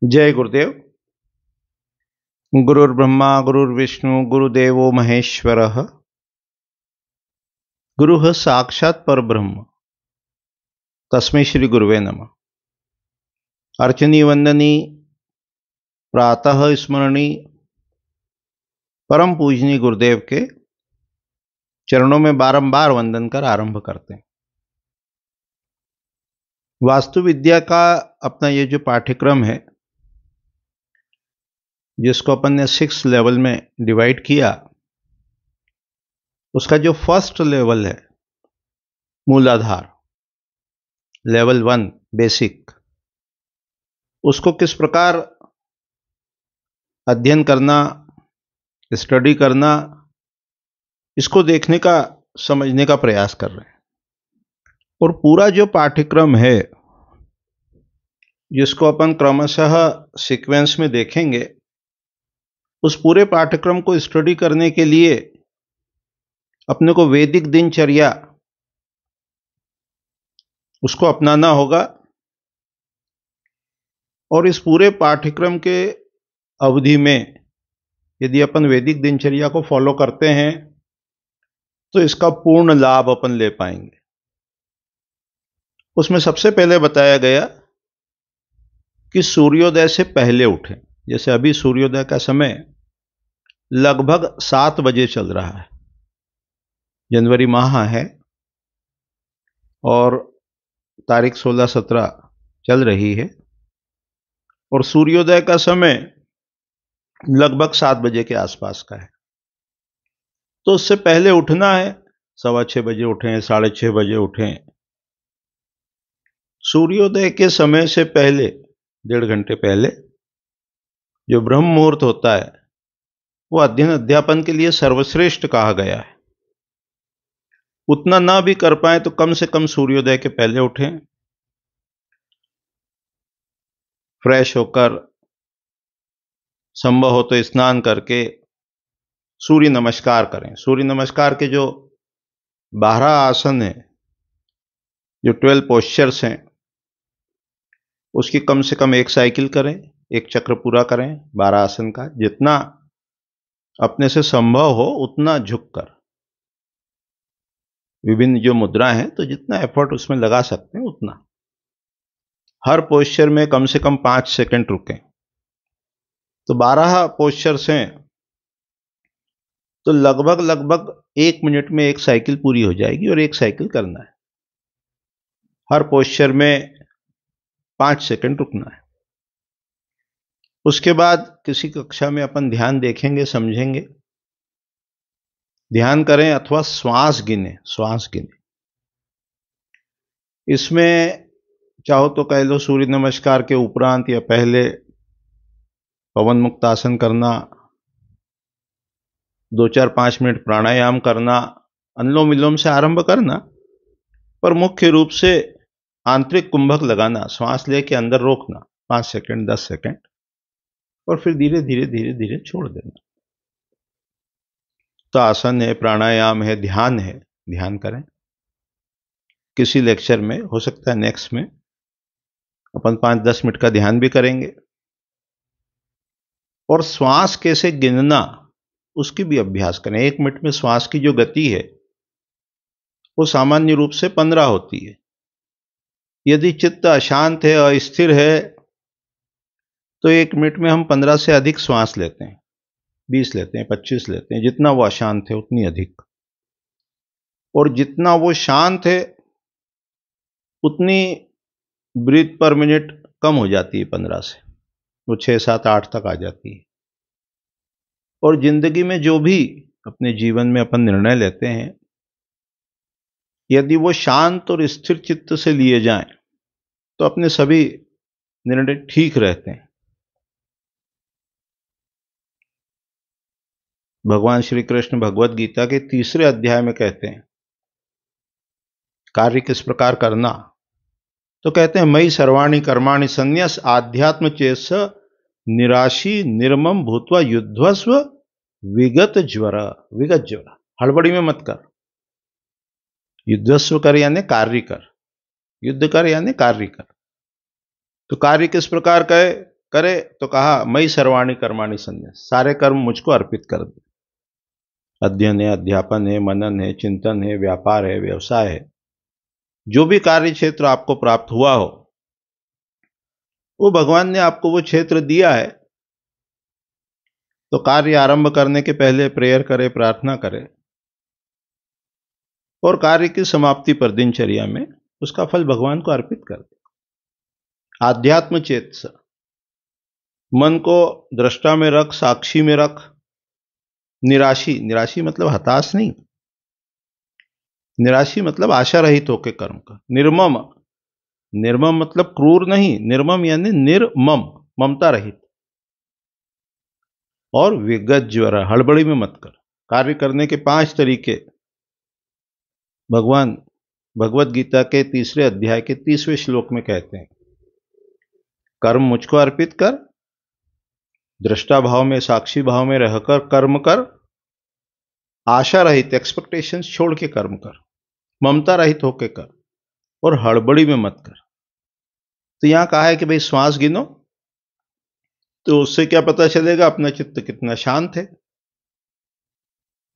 जय गुरुदेव। गुरुर्ब्रह्मा गुरुर्विष्णु गुरुदेवो महेश्वरः। गुरुः साक्षात् परब्रह्म तस्मै श्री गुरुवे नमः। अर्चनी वंदनी प्रातः स्मरणी परम पूजनीय गुरुदेव के चरणों में बारंबार वंदन कर आरंभ करते हैं। वास्तु विद्या का अपना ये जो पाठ्यक्रम है, जिसको अपन ने 6 लेवल में डिवाइड किया, उसका जो फर्स्ट लेवल है मूलाधार, लेवल 1 बेसिक, उसको किस प्रकार अध्ययन करना, स्टडी करना, इसको देखने का, समझने का प्रयास कर रहे हैं। और पूरा जो पाठ्यक्रम है, जिसको अपन क्रमशः सीक्वेंस में देखेंगे, उस पूरे पाठ्यक्रम को स्टडी करने के लिए अपने को वैदिक दिनचर्या उसको अपनाना होगा। और इस पूरे पाठ्यक्रम के अवधि में यदि अपन वैदिक दिनचर्या को फॉलो करते हैं तो इसका पूर्ण लाभ अपन ले पाएंगे। उसमें सबसे पहले बताया गया कि सूर्योदय से पहले उठें। जैसे अभी सूर्योदय का समय लगभग 7 बजे चल रहा है, जनवरी माह है और तारीख 16-17 चल रही है, और सूर्योदय का समय लगभग 7 बजे के आसपास का है। तो उससे पहले उठना है, 6:15 बजे उठें, 6:30 बजे उठें। सूर्योदय के समय से पहले 1.5 घंटे पहले जो ब्रह्म मुहूर्त होता है, वो अध्ययन अध्यापन के लिए सर्वश्रेष्ठ कहा गया है। उतना ना भी कर पाए तो कम से कम सूर्योदय के पहले उठें, फ्रेश होकर, संभव हो तो स्नान करके सूर्य नमस्कार करें। सूर्य नमस्कार के जो 12 आसन हैं, जो 12 पोस्चर्स हैं, उसकी कम से कम 1 साइकिल करें, 1 चक्र पूरा करें 12 आसन का। जितना अपने से संभव हो उतना झुककर, विभिन्न जो मुद्राएं हैं, तो जितना एफर्ट उसमें लगा सकते हैं उतना। हर पोस्चर में कम से कम 5 सेकंड रुकें। तो 12 पोस्चर्स हैं, तो लगभग 1 मिनट में 1 साइकिल पूरी हो जाएगी, और 1 साइकिल करना है। हर पोस्चर में 5 सेकंड रुकना है। उसके बाद किसी कक्षा में अपन ध्यान देखेंगे, समझेंगे, ध्यान करें अथवा श्वास गिने, श्वास गिने। इसमें चाहो तो कह लो सूर्य नमस्कार के उपरांत या पहले पवन मुक्त आसन करना, 2-4-5 मिनट प्राणायाम करना, अनुलोम विलोम से आरंभ करना, पर मुख्य रूप से आंतरिक कुंभक लगाना, श्वास लेके अंदर रोकना 5 सेकंड 10 सेकंड, और फिर धीरे धीरे धीरे धीरे छोड़ देना। तो आसन है, प्राणायाम है, ध्यान है, ध्यान करें। किसी लेक्चर में, हो सकता है नेक्स्ट में, अपन 5-10 मिनट का ध्यान भी करेंगे। और श्वास कैसे गिनना, उसकी भी अभ्यास करें। 1 मिनट में श्वास की जो गति है, वो सामान्य रूप से 15 होती है। यदि चित्त अशांत है, अस्थिर है, तो 1 मिनट में हम 15 से अधिक श्वास लेते हैं, 20 लेते हैं, 25 लेते हैं। जितना वो अशांत है उतनी अधिक, और जितना वो शांत है उतनी ब्रीथ पर मिनट कम हो जाती है 15 से, वो 6-7-8 तक आ जाती है। और जिंदगी में जो भी अपने जीवन में अपन निर्णय लेते हैं, यदि वो शांत और स्थिर चित्त से लिए जाएं, तो अपने सभी निर्णय ठीक रहते हैं। भगवान श्री कृष्ण भगवत गीता के 3 अध्याय में कहते हैं कार्य किस प्रकार करना। तो कहते हैं, मयि सर्वाणि कर्माणि संन्यास आध्यात्म चेस निराशी निर्मम भूत्वा युद्धस्व विगत ज्वर। विगत ज्वर, हड़बड़ी में मत कर। युद्धस्व कर यानी कार्य कर, युद्ध कर यानी कार्य कर। तो कार्य किस प्रकार करे तो कहा मई सर्वाणि कर्माणि संन्यास, सारे कर्म मुझको अर्पित कर दे। अध्ययन है, अध्यापन है, मनन है, चिंतन है, व्यापार है, व्यवसाय है, जो भी कार्य क्षेत्र आपको प्राप्त हुआ हो, वो भगवान ने आपको वो क्षेत्र दिया है, तो कार्य आरंभ करने के पहले प्रेयर करे, प्रार्थना करे, और कार्य की समाप्ति पर दिनचर्या में उसका फल भगवान को अर्पित कर दे। आध्यात्म चेतसा, मन को दृष्टा में रख, साक्षी में रख। निराशी, निराशी मतलब हताश नहीं, निराशी मतलब आशा रहित होकर कर्म कर। निर्मम, निर्मम मतलब क्रूर नहीं, निर्मम यानी निर्मम, ममता रहित। और विगत ज्वर, हड़बड़ी में मत कर। कार्य करने के 5 तरीके भगवान भगवत गीता के 3रे अध्याय के 30वें श्लोक में कहते हैं। कर्म मुझको अर्पित कर, दृष्टा भाव में, साक्षी भाव में रहकर कर्म कर, आशा रहित, एक्सपेक्टेशंस छोड़ के कर्म कर, ममता रहित होकर कर, और हड़बड़ी में मत कर। तो यहां कहा है कि भाई श्वास गिनो, तो उससे क्या पता चलेगा अपना चित्त कितना शांत है।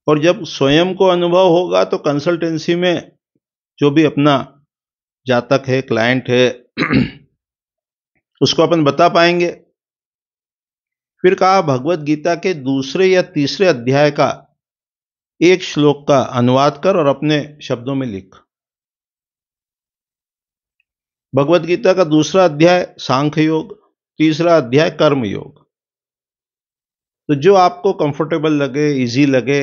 और जब स्वयं को अनुभव होगा तो कंसल्टेंसी में जो भी अपना जातक है, क्लाइंट है, उसको अपन बता पाएंगे। फिर कहा भगवत गीता के 2 या 3 अध्याय का एक श्लोक का अनुवाद कर और अपने शब्दों में लिख। भगवत गीता का 2 अध्याय सांख्य योग, 3 अध्याय कर्म योग। तो जो आपको कंफर्टेबल लगे, इजी लगे,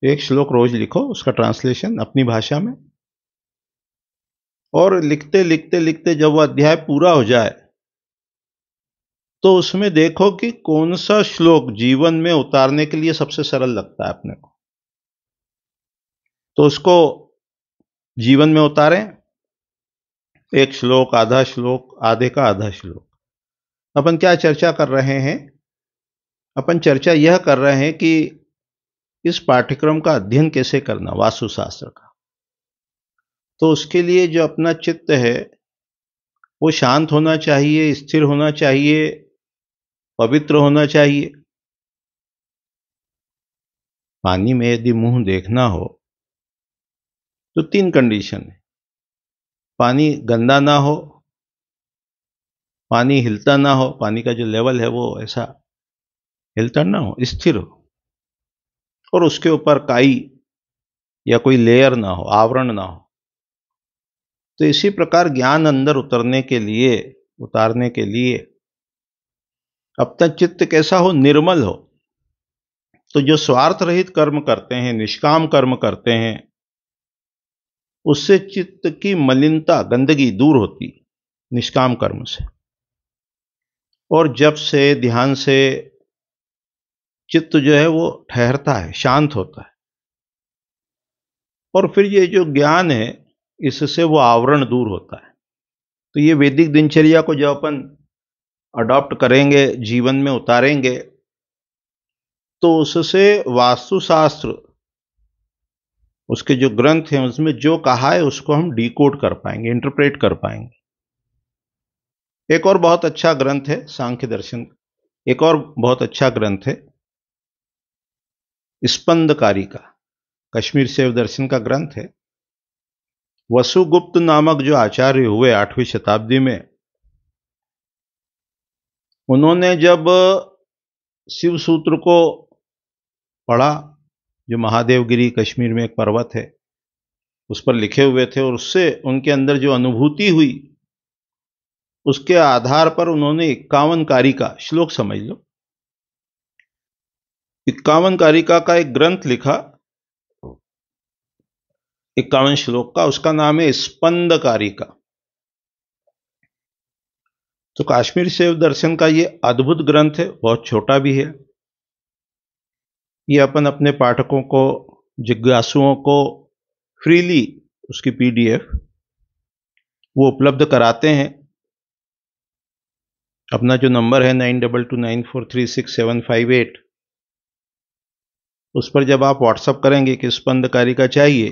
एक श्लोक रोज लिखो, उसका ट्रांसलेशन अपनी भाषा में। और लिखते लिखते लिखते जब वह अध्याय पूरा हो जाए तो उसमें देखो कि कौन सा श्लोक जीवन में उतारने के लिए सबसे सरल लगता है अपने को, तो उसको जीवन में उतारें। एक श्लोक, आधा श्लोक, आधे का आधा श्लोक। अपन क्या चर्चा कर रहे हैं? अपन चर्चा यह कर रहे हैं कि इस पाठ्यक्रम का अध्ययन कैसे करना, वास्तुशास्त्र का। तो उसके लिए जो अपना चित्त है वो शांत होना चाहिए, स्थिर होना चाहिए, पवित्र होना चाहिए। पानी में यदि मुंह देखना हो तो 3 कंडीशन है। पानी गंदा ना हो, पानी हिलता ना हो, पानी का जो लेवल है वो ऐसा हिलता ना हो, स्थिर हो, और उसके ऊपर काई या कोई लेयर ना हो, आवरण ना हो। तो इसी प्रकार ज्ञान अंदर उतारने के लिए अपना चित्त कैसा हो? निर्मल हो। तो जो स्वार्थ रहित कर्म करते हैं, निष्काम कर्म करते हैं, उससे चित्त की मलिनता, गंदगी दूर होती निष्काम कर्म से। और जब से, ध्यान से चित्त जो है वो ठहरता है, शांत होता है। और फिर ये जो ज्ञान है, इससे वो आवरण दूर होता है। तो ये वैदिक दिनचर्या को जब अपन अडॉप्ट करेंगे, जीवन में उतारेंगे, तो उससे वास्तुशास्त्र, उसके जो ग्रंथ हैं उसमें जो कहा है उसको हम डिकोड कर पाएंगे, इंटरप्रेट कर पाएंगे। एक और बहुत अच्छा ग्रंथ है सांख्य दर्शन, एक और बहुत अच्छा ग्रंथ है स्पंदकारिका, कश्मीर शैव दर्शन का ग्रंथ है। वसुगुप्त नामक जो आचार्य हुए 8वीं शताब्दी में, उन्होंने जब शिव सूत्र को पढ़ा, जो महादेवगिरी कश्मीर में एक पर्वत है उस पर लिखे हुए थे, और उससे उनके अंदर जो अनुभूति हुई, उसके आधार पर उन्होंने 51 कारिका, श्लोक समझ लो, 51 कारिका का एक ग्रंथ लिखा, 51 श्लोक का। उसका नाम है स्पंद कारिका। तो कश्मीर शैव दर्शन का ये अद्भुत ग्रंथ है, बहुत छोटा भी है। ये अपन अपने पाठकों को, जिज्ञासुओं को फ्रीली उसकी PDF वो उपलब्ध कराते हैं। अपना जो नंबर है 9229436758, उस पर जब आप व्हाट्सएप करेंगे कि स्पंदकारिका चाहिए,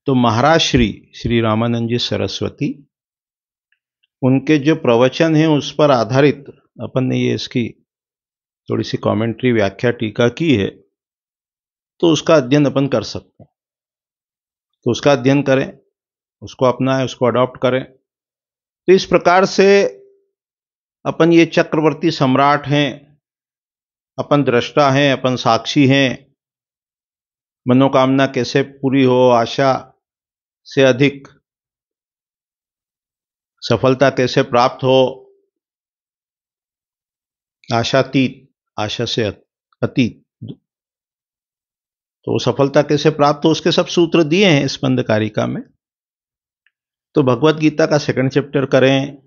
तो महाराज श्री रामानंद जी सरस्वती, उनके जो प्रवचन हैं उस पर आधारित अपन ने ये इसकी थोड़ी सी कमेंट्री, व्याख्या, टीका की है, तो उसका अध्ययन अपन कर सकते हैं। तो उसका अध्ययन करें, उसको अपनाएं, उसको अडॉप्ट करें। तो इस प्रकार से अपन ये चक्रवर्ती सम्राट हैं, अपन दृष्टा हैं, अपन साक्षी हैं, मनोकामना कैसे पूरी हो, आशा से अधिक सफलता कैसे प्राप्त हो, आशातीत, आशा से अतीत, तो सफलता कैसे प्राप्त हो, उसके सब सूत्र दिए हैं स्पंद कारिका में। तो भगवत गीता का 2nd चैप्टर करें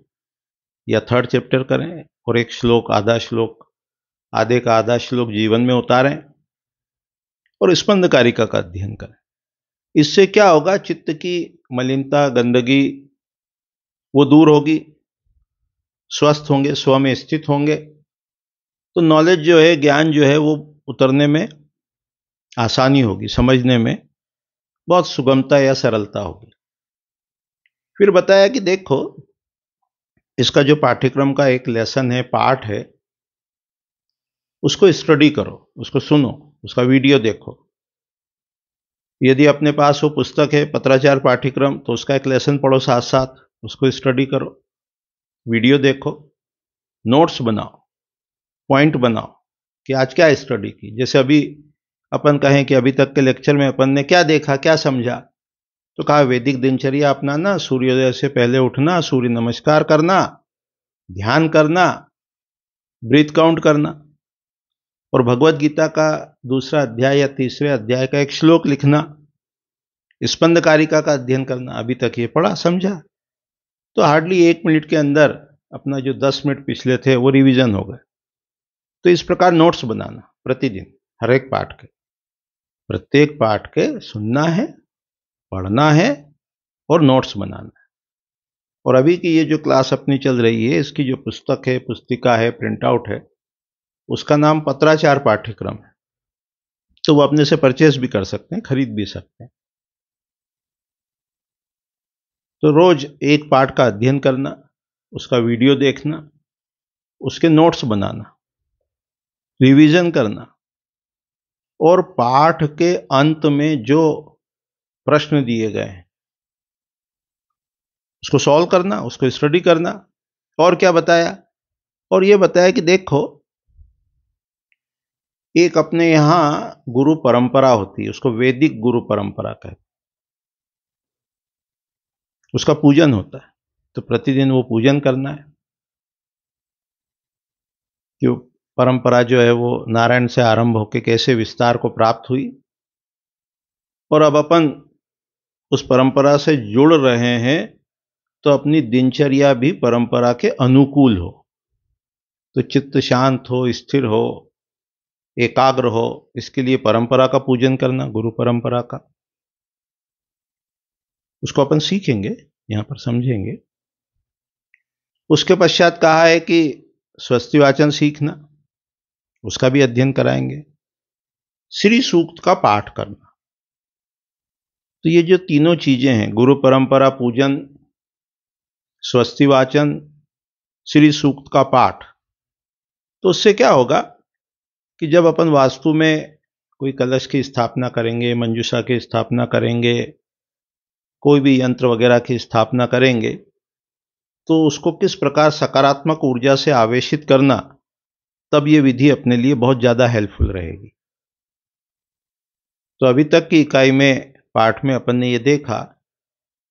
या 3rd चैप्टर करें और एक श्लोक, आधा श्लोक, आधे का आधा श्लोक जीवन में उतारें और स्पंद कारिका का अध्ययन करें। इससे क्या होगा, चित्त की मलिनता, गंदगी वो दूर होगी, स्वस्थ होंगे, स्व में स्थित होंगे। तो नॉलेज जो है, ज्ञान जो है, वो उतरने में आसानी होगी, समझने में बहुत सुगमता या सरलता होगी। फिर बताया कि देखो, इसका जो पाठ्यक्रम का एक लेसन है, पाठ है, उसको स्टडी करो, उसको सुनो, उसका वीडियो देखो। यदि अपने पास वो पुस्तक है पत्राचार पाठ्यक्रम, तो उसका एक लेसन पढ़ो, साथ साथ उसको स्टडी करो, वीडियो देखो, नोट्स बनाओ, पॉइंट बनाओ कि आज क्या स्टडी की। जैसे अभी अपन कहें कि अभी तक के लेक्चर में अपन ने क्या देखा, क्या समझा, तो कहा वैदिक दिनचर्या अपनाना, सूर्योदय से पहले उठना, सूर्य नमस्कार करना, ध्यान करना, ब्रीथ काउंट करना, और भगवत गीता का 2रा अध्याय या 3रे अध्याय का एक श्लोक लिखना, स्पंद कारिका का अध्ययन करना। अभी तक ये पढ़ा, समझा, तो हार्डली 1 मिनट के अंदर अपना जो 10 मिनट पिछले थे वो रिवीजन हो गए। तो इस प्रकार नोट्स बनाना प्रतिदिन, हर एक पाठ के, प्रत्येक पाठ के सुनना है, पढ़ना है और नोट्स बनाना है। और अभी की ये जो क्लास अपनी चल रही है, इसकी जो पुस्तक है, पुस्तिका है, प्रिंट आउट है, उसका नाम पत्राचार पाठ्यक्रम है। तो वो अपने से परचेस भी कर सकते हैं, खरीद भी सकते हैं। तो रोज एक पाठ का अध्ययन करना, उसका वीडियो देखना, उसके नोट्स बनाना, रिवीजन करना, और पाठ के अंत में जो प्रश्न दिए गए हैं उसको सॉल्व करना, उसको स्टडी करना। और क्या बताया, और ये बताया कि देखो, एक अपने यहां गुरु परंपरा होती है, उसको वैदिक गुरु परंपरा कहते हैं, उसका पूजन होता है। तो प्रतिदिन वो पूजन करना है। कि परंपरा जो है वो नारायण से आरंभ होकर कैसे विस्तार को प्राप्त हुई, और अब अपन उस परंपरा से जुड़ रहे हैं, तो अपनी दिनचर्या भी परंपरा के अनुकूल हो। तो चित्त शांत हो, स्थिर हो, एकाग्र हो, इसके लिए परंपरा का पूजन करना, गुरु परंपरा का, उसको अपन सीखेंगे, यहां पर समझेंगे। उसके पश्चात कहा है कि स्वस्ति वाचन सीखना, उसका भी अध्ययन कराएंगे। श्री सूक्त का पाठ करना। तो ये जो तीनों चीजें हैं, गुरु परंपरा पूजन, स्वस्ति वाचन, श्री सूक्त का पाठ, तो उससे क्या होगा कि जब अपन वास्तु में कोई कलश की स्थापना करेंगे, मंजूषा की स्थापना करेंगे, कोई भी यंत्र वगैरह की स्थापना करेंगे, तो उसको किस प्रकार सकारात्मक ऊर्जा से आवेशित करना, तब ये विधि अपने लिए बहुत ज्यादा हेल्पफुल रहेगी। तो अभी तक की इकाई में, पाठ में अपन ने ये देखा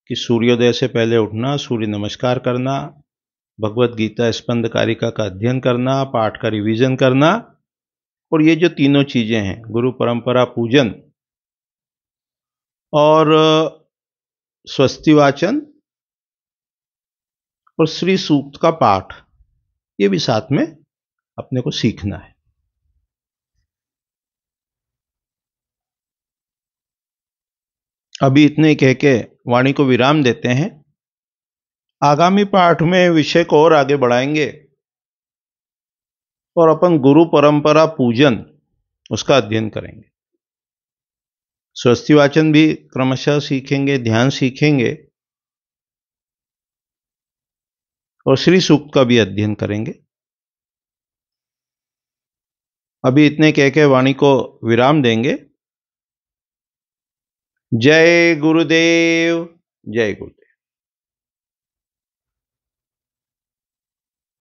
कि सूर्योदय से पहले उठना, सूर्य नमस्कार करना, भगवत गीता स्पंद कारिका का अध्ययन करना, पाठ का रिवीजन करना, और ये जो तीनों चीजें हैं, गुरु परंपरा पूजन और स्वस्ति वाचन और श्री सूक्त का पाठ, ये भी साथ में अपने को सीखना है। अभी इतने कह के वाणी को विराम देते हैं। आगामी पाठ में विषय को और आगे बढ़ाएंगे और अपन गुरु परंपरा पूजन, उसका अध्ययन करेंगे। स्वस्ति वाचन भी क्रमशः सीखेंगे, ध्यान सीखेंगे, और श्री सूक्त का भी अध्ययन करेंगे। अभी इतने कह के वाणी को विराम देंगे। जय गुरुदेव, जय गुरुदेव।